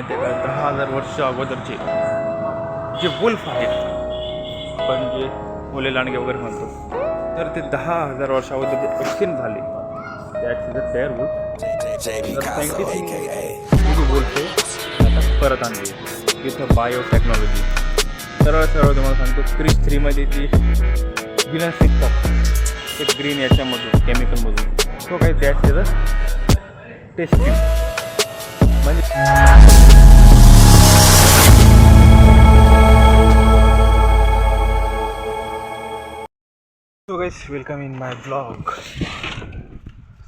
माहिती आहे का, 10,000 वर्ष अगोदरचे जे वुल्फ आहेत, आपण जे ओले लांडगे वगैरे म्हणतो, तर ते 10,000 वर्ष अगोदर जे एक्सटिंक्ट झाले, दॅट्स द डेअर वुल्फ. तर सायंटिस्टनी वुल्फ आता परत आणली विथ बायोटेक्नॉलॉजी. सरळ तुम्हाला सांगतो, क्रिस 3मध्ये जी विलन्स निघतात ते ग्रीन याच्यामधून, केमिकलमधून, तो काही दॅट्स द टेस्ट ट्यूब. म्हणजे so guys, welcome in my blog.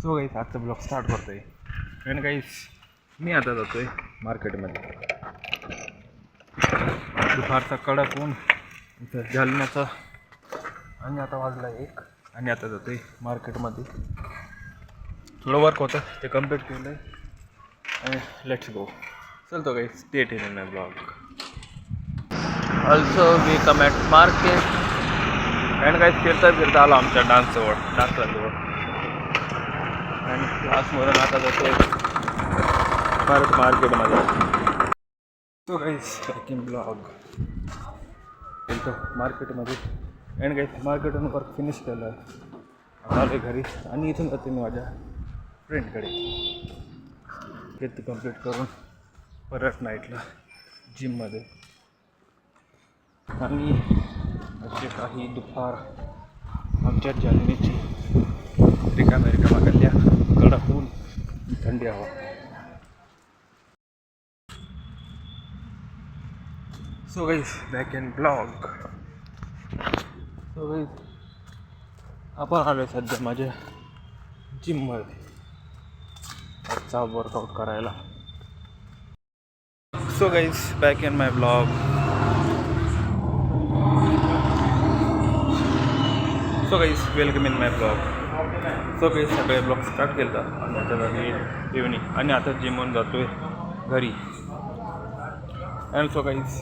So guys, आजचा ब्लॉग स्टार्ट करतो आहे. आणि गाईस, मी आता जातो आहे मार्केटमध्ये. दुपारचा कडक ऊन इथं जालन्याचा, आणि आता वाजला 1, आणि आता जातो आहे मार्केटमध्ये. थोडं वर्क होतं ते कम्प्लीट केलं आहे, आणि लेट्स गो. चलतो guys, stay tuned in my blog. Also we come at market. And काही फिरता आलो आमच्या डान्सजवळ, डान्सजवळ, आणि क्लासमधून आता जातो परत मार्केटमध्ये. तो काही पॅकिंग ब्लॉग गेलो मार्केटमध्ये. अँड काही मार्केटून वर्क फिनिश केलं आहे, आलो घरी, आणि इथून जाते मी माझ्या फ्रेंडकडे. ते कंप्लीट करून परत नाईटला जिममध्ये. आणि असे काही दुपार आमच्या जालन्याची रिकाम्या गल्ल्या, कडक ऊन, थंडी हवा. So guys, back in blog. So guys, आपण आलो आहे सध्या माझ्या जिममध्ये आजचा वर्कआउट करायला. So guys, back in my blog. So guys, welcome in my blog. So guys, सगळे ब्लॉग स्टार्ट केला आणि आता झाली इव्हनिंग, आणि आता जिमवरून जातो आहे घरी. अँड सो गाईस,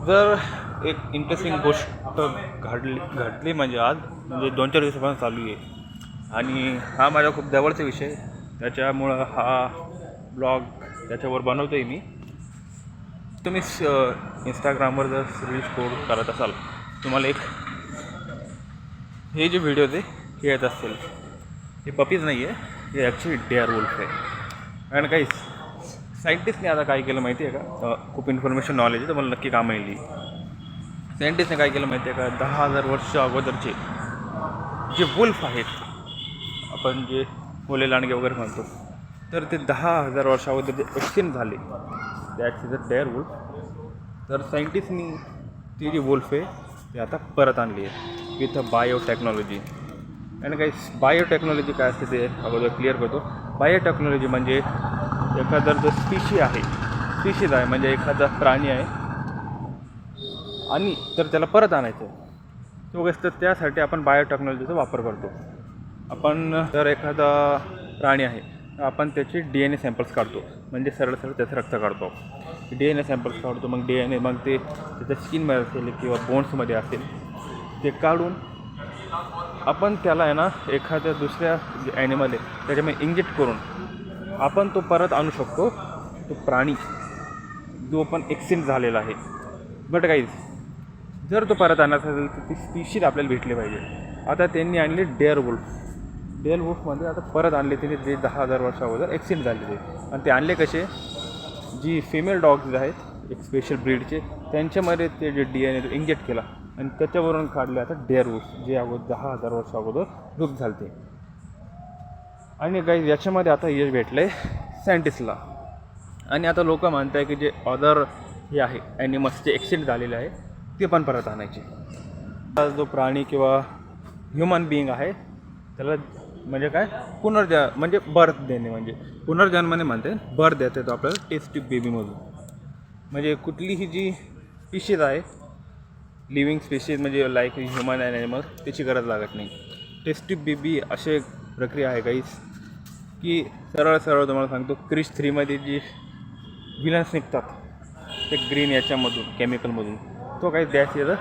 जर एक इंटरेस्टिंग गोष्ट घडली म्हणजे आज, म्हणजे 2-4 दिवसापासून चालू आहे, आणि हा माझा खूप जवळचा विषय, त्याच्यामुळं हा ब्लॉग त्याच्यावर बनवतो आहे मी. तुम्ही इंस्टाग्रामवर जर रील्स स्क्रोल करत असाल, तुम्हाला एक हे जे व्हिडिओ हे येत असतील, हे पपीज नाही आहे, हे ॲक्च्युली डेअर वुल्फ आहे. आणि काही सायंटिस्टने आता काय केलं माहिती आहे का, खूप इन्फॉर्मेशन नॉलेज आहे तर मला नक्की कामं येईल. सायंटिस्टने काय केलं माहिती आहे का, 10,000 वर्ष अगोदरचे जे वुल्फ आहेत, आपण जे ओले लांडगे वगैरे म्हणतो, तर ते 10,000 वर्ष अगोदर जे एक्सटिंक्ट झाले, दॅट्स द डेअर वुल्फ. तर सायंटिस्टनी ती जी वुल्फ आहे ती आता परत आणली आहे विथ बायोटेक्नॉलॉजी. आणि काही बायोटेक्नॉलॉजी काय असते ते अगोदर क्लिअर करतो. बायोटेक्नॉलॉजी म्हणजे एखादा जो स्पीशीज आहे, म्हणजे एखादा प्राणी आहे, आणि तर त्याला परत आणायचं तो तर त्यासाठी आपण बायोटेक्नॉलॉजीचा वापर करतो. आपण जर एखादा प्राणी आहे तर आपण त्याचे DNA सॅम्पल्स काढतो, म्हणजे सरळ त्याचं रक्त काढतो, DNA सॅम्पल्स काढतो. मग DNA मग ते त्याच्या स्किनमध्ये असेल किंवा बोन्समध्ये असेल, ते काढून आपण त्याला आहे ना एखाद्या दुसऱ्या जे ॲनिमल आहे त्याच्यामध्ये इंजेक्ट करून आपण तो परत आणू शकतो, तो प्राणी जो पण एक्सटिंक्ट झालेला आहे. बट गाईज, जर तो परत आणायचा असेल तर ती स्पीशीज आपल्याला भेटली पाहिजे. आता त्यांनी आणले डेअर वुल्फमध्ये आता परत आणले त्यांनी, जे 10,000 वर्ष अगोदर एक्सटिंक्ट झालेले. आणि ते आणले कसे, जी फिमेल डॉग्स आहेत एक स्पेशल ब्रीडचे, त्यांच्यामध्ये ते जे DNA इंजेक्ट केला आणि त्याच्यावरून काढले आता डेअर वुल्फ, जे अगोदर 10,000 वर्ष अगोदर लुप्त झाले. आणि काही याच्यामध्ये आता यश भेटलं आहे सायंटिस्टला. आणि आता लोक म्हणत आहे की जे अदर हे आहे ॲनिमल्स जे एक्सटिंक्ट झालेले आहे ते पण परत आणायचे. जो प्राणी किंवा ह्युमन बिईंग आहे त्याला म्हणजे काय म्हणजे बर्थ देणे, म्हणजे पुनर्जन्माने म्हणते, बर्थ देते तो आपल्याला टेस्ट ट्यूब बेबीमधून. म्हणजे कुठलीही जी स्पीशीज आहे, लिव्हिंग स्पीशीज म्हणजे लाईक ह्युमन अँड ॲनिमल, त्याची गरज लागत नाही. टेस्ट ट्यूब बेबी अशी एक प्रक्रिया आहे गाईस, की सरळ तुम्हाला सांगतो, क्रिस 3मध्ये जी विलन्स निघतात ते ग्रीन याच्यामधून, केमिकलमधून, तो काही दॅट्स द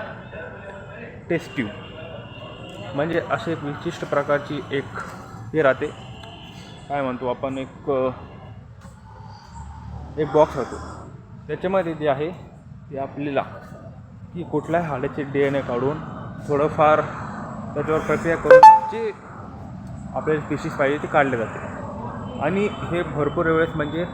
टेस्ट ट्यूब. म्हणजे असे एक विशिष्ट प्रकारची एक हे राहते, काय म्हणतो आपण, एक एक बॉक्स होतो, त्याच्यामध्ये जे आहे ते आपल्याला की कुठल्याही हाडाचे DNA काढून थोडंफार त्याच्यावर प्रक्रिया करून जे आपल्याला स्पीशीज पाहिजे ते काढले जाते. आणि हे भरपूर वेळेस म्हणजे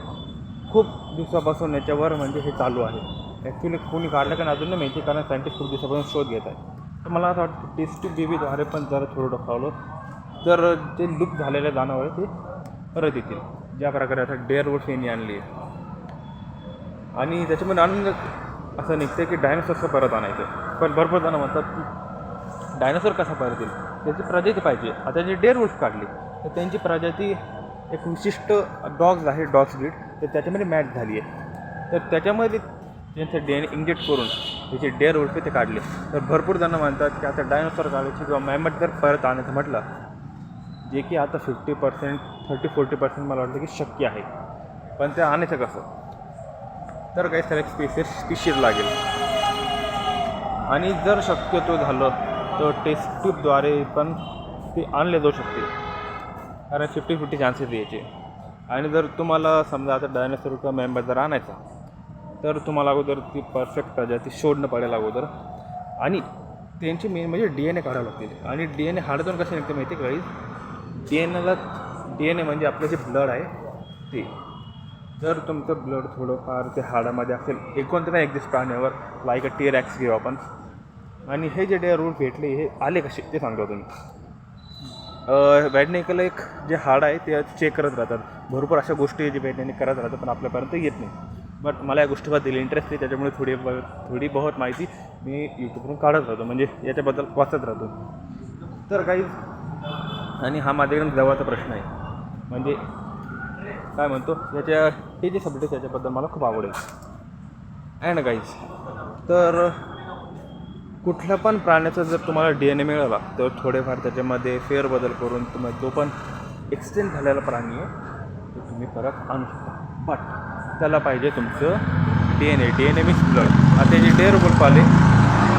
खूप दिवसापासून याच्यावर म्हणजे हे चालू आहे. ॲक्च्युली कोणी काढलं का अजून नाही माहिती, कारण सायंटिस्ट खूप दिवसापासून शोध घेत आहे. तर मला असं वाटतं टेस्ट ट्यूब बेबीद्वारे पण जरा थोडं डोकावलं तर जे लूप झालेले जनावर ते परत येतील, ज्या प्रकारे आता डेअरवुल्फ यांनी आणली आहे. आणि त्याच्यामध्ये आणून असं निघतं की डायनासॉरचं परत आणायचं. पण भरपूर जणं म्हणतात की डायनासोर कसा परत येईल, त्याची प्रजाती पाहिजे. आता जे डेअरवुल्फ काढली तर त्यांची प्रजाती एक विशिष्ट डॉग्स आहे, डॉग्स ब्रीड, तर त्याच्यामध्ये मॅच झाली आहे. तर त्याच्यामध्ये त्यांचं DNA इंजेक्ट करून त्याचे डेअरवुल्फ ते काढले. तर भरपूर जणं म्हणतात की आता डायनासॉर काढायची किंवा मॅमथ जर परत आणायचं म्हटलं, जे की आता 50%, 30-40% मला वाटतं की शक्य आहे. पण ते आणायचं कसं, तर काही त्याला स्पीशीज लागेल. आणि जर शक्यतो झालं तर टेस्ट ट्यूबद्वारे पण ते आणले जाऊ शकते, कारण 50-50 चान्सेस द्यायचे. आणि जर तुम्हाला समजा आता डायनासोर किंवा मेंबर जर आणायचा, तर तुम्हाला अगोदर ती परफेक्ट प्रजाती शोधणं पडेल अगोदर. आणि त्यांची मेन म्हणजे DNA काढावं लागतील. आणि DNA हाडातून कसे निघते माहिती आहे का? DNA म्हणजे आपलं जे ब्लड आहे ते, जर तुमचं ब्लड थोडंफार ते हाडामध्ये असेल, एक कोणतं नाही एक्झिस्ट प्राण्यावर, लाईक अ T-Rex घेऊ आपण. आणि हे जे डेअरवुल्फ भेटले हे आले कसे ते सांगतो तुम्ही. वैज्ञानिकाला एक जे हाड आहे ते चेक करत राहतात. भरपूर अशा गोष्टी जे वैज्ञानिक करत राहतात पण आपल्यापर्यंत येत नाही. बट मला या गोष्टीबद्दल इंटरेस्ट आहे, त्याच्यामुळे थोडी बहुत माहिती मी यूट्यूबवरून काढत राहतो, म्हणजे याच्याबद्दल वाचत राहतो. तर काही आणि हा माझ्याकडे जवळचा प्रश्न आहे, म्हणजे काय म्हणतो हे जे सब्जेक्ट त्याच्याबद्दल मला खूप आवडेल. अँड गाईज, तर कुठल्या पण प्राण्याचा जर तुम्हाला DNA मिळाला तर थोडेफार त्याच्यामध्ये फेरबदल करून तुम्हाला जो पण एक्सटेंड झालेला प्राणी आहे तो तुम्ही परत आणू शकता. बट त्याला पाहिजे तुमचं DNA मीन्स ब्लड. आता जे डेअरवुल्फ आले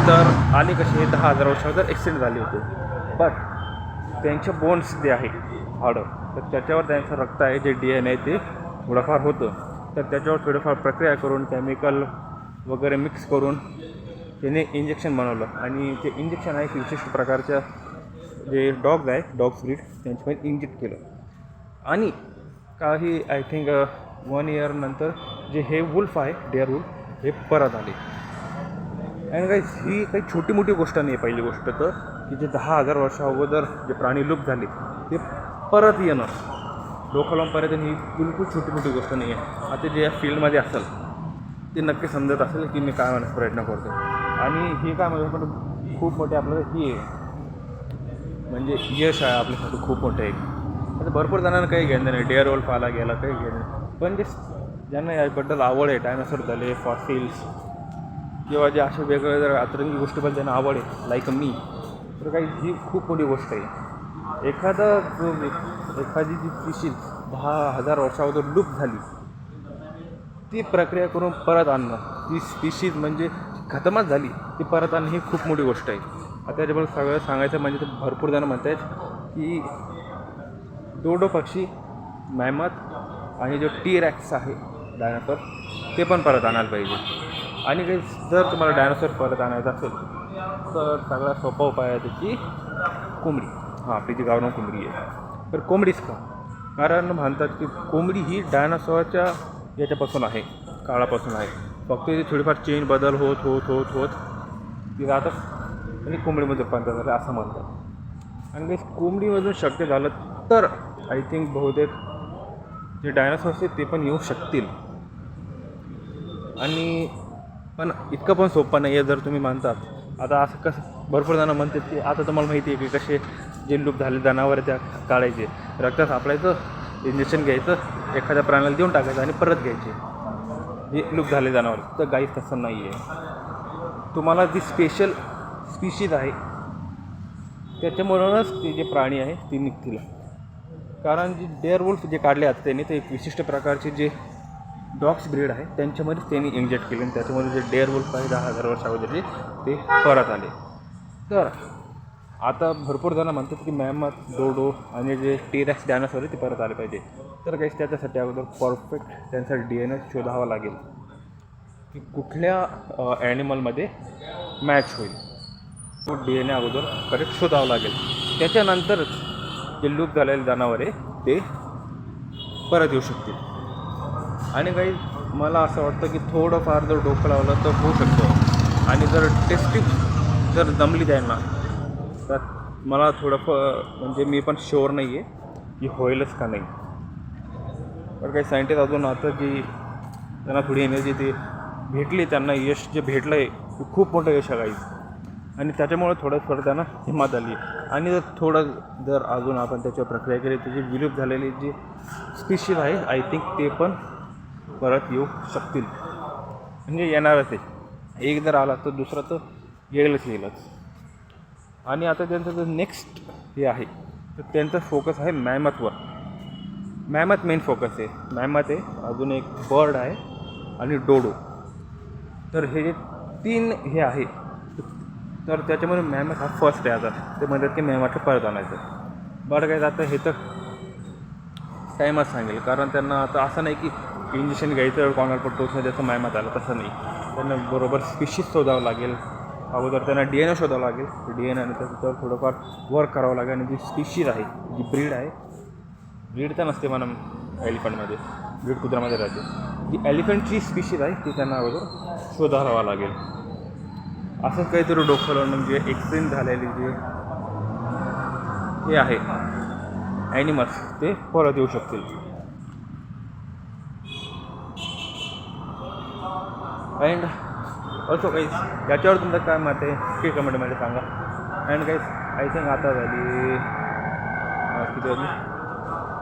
तर आले कसे, हे 10,000 वर्षावर एक्सटेंड झाले होते. बट त्यांचे बोन्स जे आहे हाडं, तर त्याच्यावर त्यांचं रक्त आहे जे DNA ते थोडंफार होतं. तर त्याच्यावर थोडंफार प्रक्रिया करून केमिकल वगैरे मिक्स करून त्याने इंजेक्शन बनवलं. आणि ते इंजेक्शन आहे विशिष्ट प्रकारच्या जे डॉग्स आहे, डॉग्स ब्रीड, त्यांच्यामध्ये इंजेक्ट केलं. आणि काही आय थिंक 1 इयर नंतर जे हे वुल्फ आहे, डेअरवुल्फ, हे परत आले. आणि ही काही छोटी मोठी गोष्ट नाही आहे. पहिली गोष्ट तर की जे 10,000 वर्षा अगोदर जे प्राणी लुप्त झाले ते परत येणं, डोकं लावून परत येणं, ही बिलकुल छोटी मोठी गोष्ट नाही आहे. आता जे या फील्डमध्ये असेल ते नक्की समजत असेल की मी काय म्हणण्याचा प्रयत्न करतो. आणि हे काय म्हणतो पण खूप मोठे आपलं ही आहे, म्हणजे यश आहे आपल्यासाठी खूप मोठं आहे. आता भरपूर जणांना काही घेणं नाही, डेअरवुल्फ आला गेला काही घेणं नाही. पण जे ज्यांना याबद्दल आवड आहे, डायनासोर झाले, फॉसिल्स किंवा जे असे वेगवेगळे जर अतरंगी गोष्टीबद्दल ज्यांना आवड आहे, लाईक मी, तर काही ही खूप मोठी गोष्ट आहे. एखादी जी स्पीशीज 10,000 वर्षाअगोदर लुप्त झाली, ती प्रक्रिया करून परत आणणं, ती स्पीशीज म्हणजे खतमच झाली ती परत आणणं, ही खूप मोठी गोष्ट आहे. आता त्याच्याबद्दल सगळं सांगायचं म्हणजे तर भरपूर जण म्हणत आहेत की डोडो पक्षी, मॅमथ आणि जो T-Rex आहे डायनासोर, ते पण परत आणायला पाहिजे. आणि काही जर तुम्हाला डायनासोर परत आणायचा असेल तर सगळ्यात सोपा उपाय आहे त्याची कोंबडी. आपली जी गावरान कोंबडी आहे, तर कोंबडीच का? कारण म्हणतात की कोंबडी ही डायनासोरच्या याच्यापासून आहे, काळापासून आहे. फक्त ती थोडीफार चेंज बदल होत ती राहतात आणि कोंबडीमध्ये रूपांतर झालं असं म्हणतात. आणि काही कोंबडीमधून शक्य झालं तर आय थिंक बहुतेक जे डायनासोर्स आहेत ते पण येऊ शकतील. आणि पण इतकं पण सोपं नाही आहे जर तुम्ही म्हणतात. आता असं कसं भरपूर जणं म्हणतात की आता तुम्हाला माहिती आहे की कसे जे लूप झाले जनावर त्या काढायचे, रक्त सापडायचं, इंजेक्शन घ्यायचं, एखाद्या प्राण्याला देऊन टाकायचं आणि परत घ्यायचे जे लूप झाले जनावर. तर गाई तसं नाही आहे. तुम्हाला जी स्पेशल स्पीशीज आहे त्याच्यामुळूनच ते जे प्राणी आहे ते निघतील. कारण जे डेअरवुल्फ जे काढले आहेत त्यांनी ते एक विशिष्ट प्रकारचे जे डॉग्स ब्रीड आहे त्यांच्यामध्येच त्यांनी इंजेक्ट केले आणि त्याच्यामध्ये जे डेअरवुल्फ आहे 10,000 वर्षाअगोदरचे ते परत आले. तर आता भरपूर जण म्हणतात की मेहमत, डोडो आणि जे टी-रेक्स डायनासॉर आहे ते परत आले पाहिजे. तर काही त्याच्यासाठी अगोदर परफेक्ट त्यांचा DNA शोधावा लागेल की कुठल्या ॲनिमलमध्ये मॅच होईल. तो DNA अगोदर करेक्ट शोधावा लागेल. त्याच्यानंतरच जे लूप झालेले जनावर आहे ते परत येऊ शकतील. आणि काही मला असं वाटतं की थोडंफार जर डोकं लावलं तर होऊ शकतं. आणि जर टेस्टिंग जर जमली त्यांना तर मला थोडंफार म्हणजे मी पण शुअर नाही आहे की होईलच का नाही. पण काही सायंटिस्ट अजून आता की त्यांना थोडी एनर्जी ती भेटली, त्यांना यश जे भेटलं आहे ते खूप मोठं यश आहे. आणि त्याच्यामुळे थोडं त्यांना हिंमत आली. आणि जर अजून आपण त्याच्यावर प्रक्रिया केली तर जी विलुप्त झालेली जी स्पीशीज आहे आय थिंक ते पण परत येऊ शकतील. म्हणजे येणारच आहे. एक जर आला तर दुसरा तर येईलच. आणि आता त्यांचं जर नेक्स्ट हे आहे तर त्यांचा फोकस आहे मॅमथवर. मॅमथ मेन फोकस आहे. मॅमथ आहे, अजून एक बर्ड आहे आणि डोडो. तर हे जे 3 हे आहे तर त्याच्यामध्ये मॅमथ हा फर्स्ट आहे. आता ते म्हणतात की मॅमथला परत आणायचं. बरं काय आता हे तर टाईमच सांगेल. कारण त्यांना आता असं नाही की इंजेक्शन घ्यायचं कोणाला पण टोचणं त्याचं मॅमथ आलं, तसं नाही. त्यांना बरोबर स्पीशीज शोधावं लागेल. अगोदर त्यांना DNA शोधावं लागेल. DNA आणि त्याच्यावर थोडंफार वर्क करावं लागेल. आणि जी स्पीशीज आहे, जी ब्रीड आहे, ब्रीड तर नसते म्हणा एलिफंटमध्ये, ब्रीड कुत्र्यामध्ये राहते. जी एलिफंटची स्पीशीज आहे ती त्यांना अगोदर शोधावं लागेल. असंच काहीतरी डोकं लावून म्हणजे एक्सप्लेन झालेली जे हे आहे ॲनिमल्स ते परत येऊ शकतील. अँड ऑल्सो काही याच्यावर तुमचं काय मत आहे ते कमेंटमध्ये सांगा. अँड काही आय थिंक आता झाली किती वाजली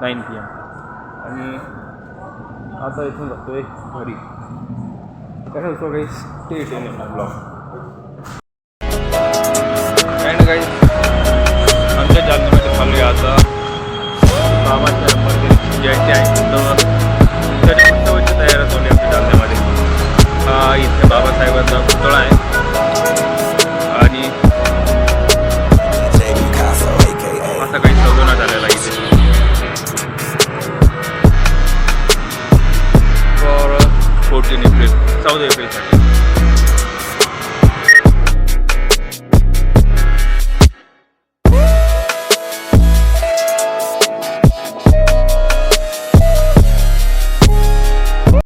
9 PM आणि आता इथून जातो आहे घरी. काय ऑल्सो काही stay ten in blog. And काही आमच्या जालन्यामध्ये चालू आहे आता बाबाच्या मंदिर जयंती आहे तर त्याच्या उत्सवाची तयारी चालू आहे आमच्या जालन्यामध्ये. इथे बाबासाहेबांचा पुतळा आहे